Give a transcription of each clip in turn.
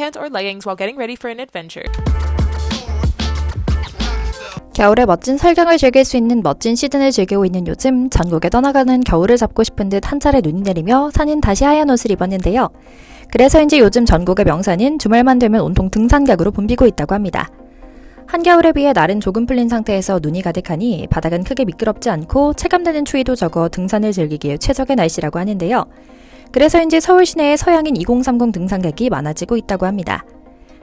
pants or leggings while getting ready for an adventure. 겨울에 멋진 설경을 즐길 수 있는 멋진 시즌을 즐기고 있는 요즘 전국에 떠나가는 겨울을 잡고 싶은 듯 한 차례 눈이 내리며 산인 다시 하얀 옷을 입었는데요. 그래서인지 요즘 전국의 명산인 주말만 되면 온통 등산객으로 붐비고 있다고 합니다. 한겨울에 비해 날은 조금 풀린 상태에서 눈이 가득하니 바닥은 크게 미끄럽지 않고 체감되는 추위도 적어 등산을 즐기기에 최적의 날씨라고 하는데요. 그래서인지 서울 시내에 서양인 2030 등산객이 많아지고 있다고 합니다.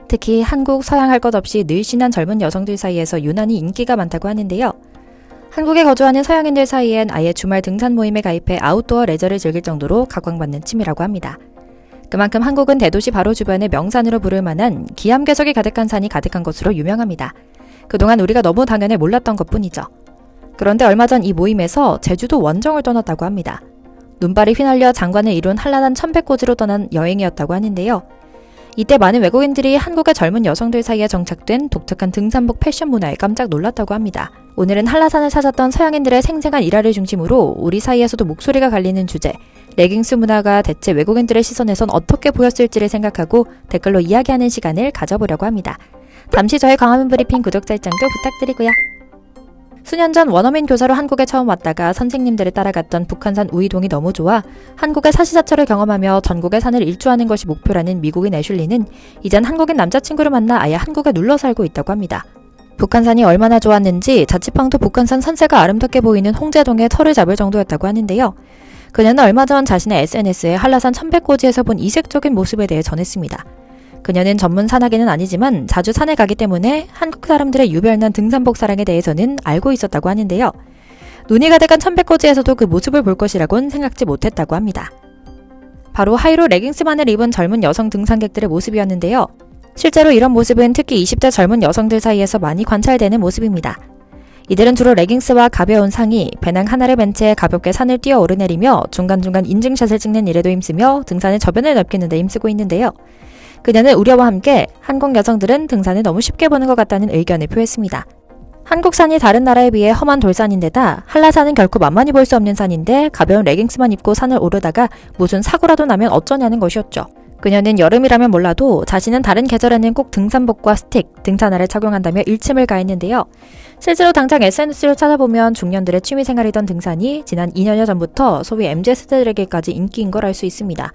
특히 한국, 서양 할 것 없이 늘씬한 젊은 여성들 사이에서 유난히 인기가 많다고 하는데요. 한국에 거주하는 서양인들 사이엔 아예 주말 등산 모임에 가입해 아웃도어 레저를 즐길 정도로 각광받는 취미라고 합니다. 그만큼 한국은 대도시 바로 주변의 명산으로 부를 만한 기암괴석이 가득한 산이 가득한 것으로 유명합니다. 그동안 우리가 너무 당연히 몰랐던 것뿐이죠. 그런데 얼마 전 이 모임에서 제주도 원정을 떠났다고 합니다. 눈발이 휘날려 장관을 이룬 한라산 1100고지로 떠난 여행이었다고 하는데요. 이때 많은 외국인들이 한국의 젊은 여성들 사이에 정착된 독특한 등산복 패션 문화에 깜짝 놀랐다고 합니다. 오늘은 한라산을 찾았던 서양인들의 생생한 일화를 중심으로 우리 사이에서도 목소리가 갈리는 주제, 레깅스 문화가 대체 외국인들의 시선에선 어떻게 보였을지를 생각하고 댓글로 이야기하는 시간을 가져보려고 합니다. 잠시 저의 광화문 브리핑 구독 설정도 부탁드리고요. 수년 전 원어민 교사로 한국에 처음 왔다가 선생님들을 따라갔던 북한산 우이동이 너무 좋아 한국의 사시사철을 경험하며 전국의 산을 일주하는 것이 목표라는 미국인 애슐리는 이젠 한국인 남자친구를 만나 아예 한국에 눌러 살고 있다고 합니다. 북한산이 얼마나 좋았는지 자취방도 북한산 산세가 아름답게 보이는 홍제동에 터를 잡을 정도였다고 하는데요. 그녀는 얼마 전 자신의 SNS에 한라산 1100고지에서 본 이색적인 모습에 대해 전했습니다. 그녀는 전문 산악인은 아니지만 자주 산에 가기 때문에 한국 사람들의 유별난 등산복 사랑에 대해서는 알고 있었다고 하는데요. 눈이 가득한 1100고지에서도 그 모습을 볼 것이라곤 생각지 못했다고 합니다. 바로 하이로 레깅스만을 입은 젊은 여성 등산객들의 모습이었는데요. 실제로 이런 모습은 특히 20대 젊은 여성들 사이에서 많이 관찰되는 모습입니다. 이들은 주로 레깅스와 가벼운 상의, 배낭 하나를 벤 채 가볍게 산을 뛰어 오르내리며 중간중간 인증샷을 찍는 일에도 힘쓰며 등산의 저변을 넓히는 데 힘쓰고 있는데요. 그녀는 우려와 함께 한국 여성들은 등산을 너무 쉽게 보는 것 같다는 의견을 표했습니다. 한국산이 다른 나라에 비해 험한 돌산인데다 한라산은 결코 만만히 볼 수 없는 산인데 가벼운 레깅스만 입고 산을 오르다가 무슨 사고라도 나면 어쩌냐는 것이었죠. 그녀는 여름이라면 몰라도 자신은 다른 계절에는 꼭 등산복과 스틱, 등산화를 착용한다며 일침을 가했는데요. 실제로 당장 SNS를 찾아보면 중년들의 취미생활이던 등산이 지난 2년여 전부터 소위 MZ세대들에게까지 인기인 걸 알 수 있습니다.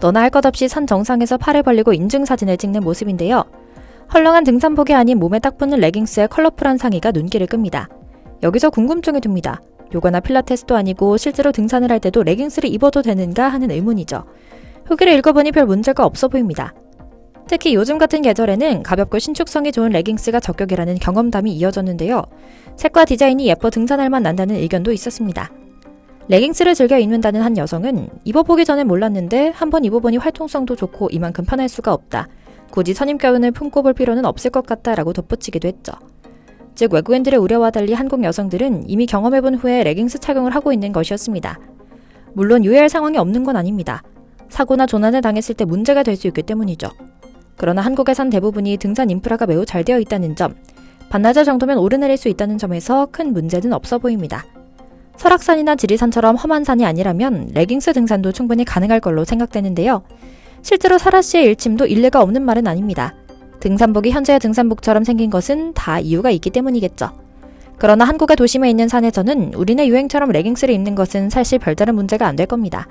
너나 할 것 없이 산 정상에서 팔을 벌리고 인증사진을 찍는 모습인데요. 헐렁한 등산복이 아닌 몸에 딱 붙는 레깅스에 컬러풀한 상의가 눈길을 끕니다. 여기서 궁금증이 듭니다. 요가나 필라테스도 아니고 실제로 등산을 할 때도 레깅스를 입어도 되는가 하는 의문이죠. 후기를 읽어보니 별 문제가 없어 보입니다. 특히 요즘 같은 계절에는 가볍고 신축성이 좋은 레깅스가 적격이라는 경험담이 이어졌는데요. 색과 디자인이 예뻐 등산할 만 난다는 의견도 있었습니다. 레깅스를 즐겨 입는다는 한 여성은 입어보기 전엔 몰랐는데 한번 입어보니 활동성도 좋고 이만큼 편할 수가 없다. 굳이 선입견을 품고 볼 필요는 없을 것 같다라고 덧붙이기도 했죠. 즉 외국인들의 우려와 달리 한국 여성들은 이미 경험해본 후에 레깅스 착용을 하고 있는 것이었습니다. 물론 유의할 상황이 없는 건 아닙니다. 사고나 조난을 당했을 때 문제가 될 수 있기 때문이죠. 그러나 한국의 산 대부분이 등산 인프라가 매우 잘 되어 있다는 점, 반나절 정도면 오르내릴 수 있다는 점에서 큰 문제는 없어 보입니다. 설악산이나 지리산처럼 험한 산이 아니라면 레깅스 등산도 충분히 가능할 걸로 생각되는데요. 실제로 사라 씨의 일침도 일리가 없는 말은 아닙니다. 등산복이 현재의 등산복처럼 생긴 것은 다 이유가 있기 때문이겠죠. 그러나 한국의 도심에 있는 산에서는 우리네 유행처럼 레깅스를 입는 것은 사실 별다른 문제가 안 될 겁니다.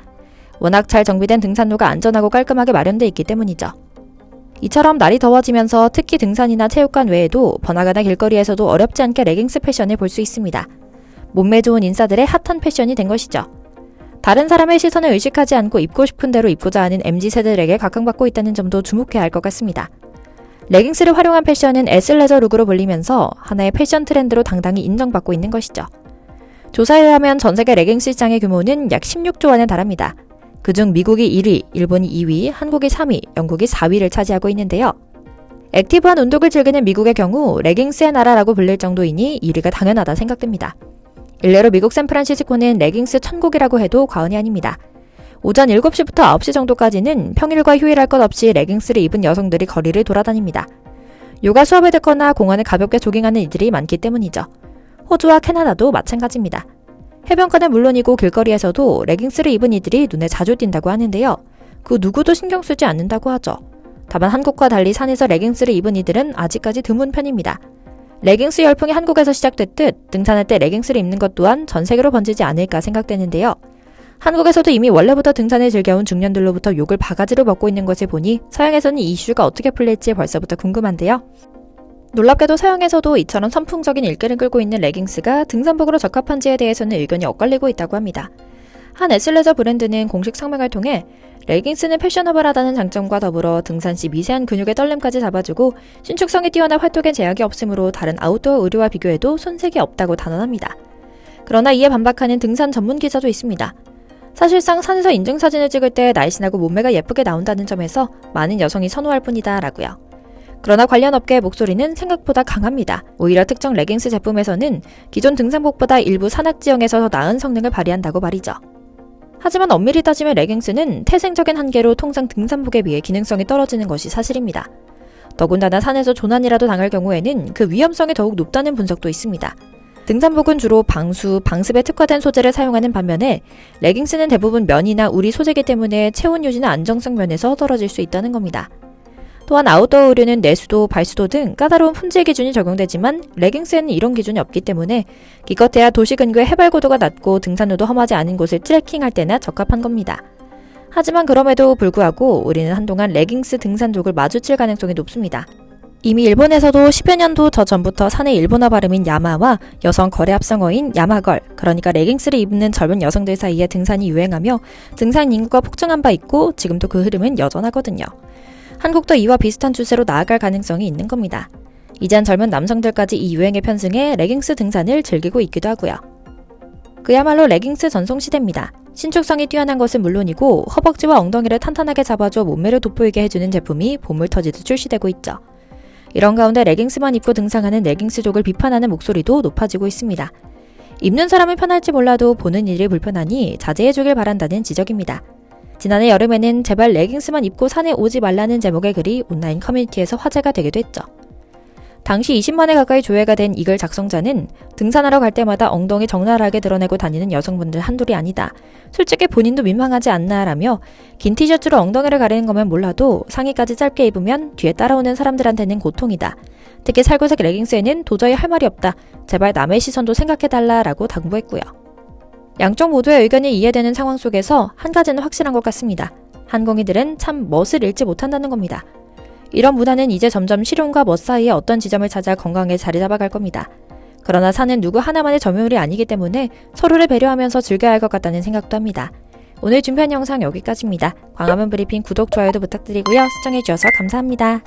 워낙 잘 정비된 등산로가 안전하고 깔끔하게 마련돼 있기 때문이죠. 이처럼 날이 더워지면서 특히 등산이나 체육관 외에도 번화가나 길거리에서도 어렵지 않게 레깅스 패션을 볼 수 있습니다. 몸매 좋은 인싸들의 핫한 패션이 된 것이죠. 다른 사람의 시선을 의식하지 않고 입고 싶은 대로 입고자 하는 MZ세대들에게 각광받고 있다는 점도 주목해야 할 것 같습니다. 레깅스를 활용한 패션은 애슬레저 룩으로 불리면서 하나의 패션 트렌드로 당당히 인정받고 있는 것이죠. 조사에 의하면 전 세계 레깅스 시장의 규모는 약 16조 원에 달합니다. 그중 미국이 1위, 일본이 2위, 한국이 3위, 영국이 4위를 차지하고 있는데요. 액티브한 운동을 즐기는 미국의 경우 레깅스의 나라라고 불릴 정도이니 1위가 당연하다 생각됩니다. 일례로 미국 샌프란시스코는 레깅스 천국이라고 해도 과언이 아닙니다. 오전 7시부터 9시 정도까지는 평일과 휴일 할 것 없이 레깅스를 입은 여성들이 거리를 돌아다닙니다. 요가 수업을 듣거나 공원을 가볍게 조깅하는 이들이 많기 때문이죠. 호주와 캐나다도 마찬가지입니다. 해변가는 물론이고 길거리에서도 레깅스를 입은 이들이 눈에 자주 띈다고 하는데요. 그 누구도 신경 쓰지 않는다고 하죠. 다만 한국과 달리 산에서 레깅스를 입은 이들은 아직까지 드문 편입니다. 레깅스 열풍이 한국에서 시작됐듯 등산할 때 레깅스를 입는 것 또한 전 세계로 번지지 않을까 생각되는데요. 한국에서도 이미 원래부터 등산을 즐겨온 중년들로부터 욕을 바가지로 먹고 있는 것을 보니 서양에서는 이 이슈가 어떻게 풀릴지 벌써부터 궁금한데요. 놀랍게도 서양에서도 이처럼 선풍적인 일기를 끌고 있는 레깅스가 등산복으로 적합한지에 대해서는 의견이 엇갈리고 있다고 합니다. 한 애슬레저 브랜드는 공식 성명을 통해 레깅스는 패셔너블하다는 장점과 더불어 등산 시 미세한 근육의 떨림까지 잡아주고 신축성이 뛰어나 활동에 제약이 없으므로 다른 아웃도어 의류와 비교해도 손색이 없다고 단언합니다. 그러나 이에 반박하는 등산 전문 기자도 있습니다. 사실상 산에서 인증사진을 찍을 때 날씬하고 몸매가 예쁘게 나온다는 점에서 많은 여성이 선호할 뿐이다 라고요. 그러나 관련 업계의 목소리는 생각보다 강합니다. 오히려 특정 레깅스 제품에서는 기존 등산복보다 일부 산악지형에서 더 나은 성능을 발휘한다고 말이죠. 하지만 엄밀히 따지면 레깅스는 태생적인 한계로 통상 등산복에 비해 기능성이 떨어지는 것이 사실입니다. 더군다나 산에서 조난이라도 당할 경우에는 그 위험성이 더욱 높다는 분석도 있습니다. 등산복은 주로 방수, 방습에 특화된 소재를 사용하는 반면에 레깅스는 대부분 면이나 우리 소재이기 때문에 체온 유지나 안정성 면에서 떨어질 수 있다는 겁니다. 또한 아웃도어 의류는 내수도, 발수도 등 까다로운 품질 기준이 적용되지만 레깅스에는 이런 기준이 없기 때문에 기껏해야 도시 근교의 해발 고도가 낮고 등산로도 험하지 않은 곳을 트레킹할 때나 적합한 겁니다. 하지만 그럼에도 불구하고 우리는 한동안 레깅스 등산족을 마주칠 가능성이 높습니다. 이미 일본에서도 10여 년도 더 전부터 산의 일본어 발음인 야마와 여성 거래 합성어인 야마걸, 그러니까 레깅스를 입는 젊은 여성들 사이에 등산이 유행하며 등산 인구가 폭증한 바 있고 지금도 그 흐름은 여전하거든요. 한국도 이와 비슷한 추세로 나아갈 가능성이 있는 겁니다. 이젠 젊은 남성들까지 이 유행에 편승해 레깅스 등산을 즐기고 있기도 하고요. 그야말로 레깅스 전송시대입니다. 신축성이 뛰어난 것은 물론이고 허벅지와 엉덩이를 탄탄하게 잡아줘 몸매를 돋보이게 해주는 제품이 보물터지듯 출시되고 있죠. 이런 가운데 레깅스만 입고 등산하는 레깅스족을 비판하는 목소리도 높아지고 있습니다. 입는 사람은 편할지 몰라도 보는 일이 불편하니 자제해주길 바란다는 지적입니다. 지난해 여름에는 제발 레깅스만 입고 산에 오지 말라는 제목의 글이 온라인 커뮤니티에서 화제가 되기도 했죠. 당시 20만에 가까이 조회가 된 이 글 작성자는 등산하러 갈 때마다 엉덩이 적나라하게 드러내고 다니는 여성분들 한둘이 아니다. 솔직히 본인도 민망하지 않나 라며 긴 티셔츠로 엉덩이를 가리는 거면 몰라도 상의까지 짧게 입으면 뒤에 따라오는 사람들한테는 고통이다. 특히 살구색 레깅스에는 도저히 할 말이 없다. 제발 남의 시선도 생각해달라 라고 당부했고요. 양쪽 모두의 의견이 이해되는 상황 속에서 한 가지는 확실한 것 같습니다. 한공이들은 참 멋을 잃지 못한다는 겁니다. 이런 문화는 이제 점점 실용과 멋 사이에 어떤 지점을 찾아 건강에 자리 잡아갈 겁니다. 그러나 산은 누구 하나만의 점유물이 아니기 때문에 서로를 배려하면서 즐겨야 할 것 같다는 생각도 합니다. 오늘 준비한 영상 여기까지입니다. 광화문 브리핑 구독, 좋아요도 부탁드리고요. 시청해주셔서 감사합니다.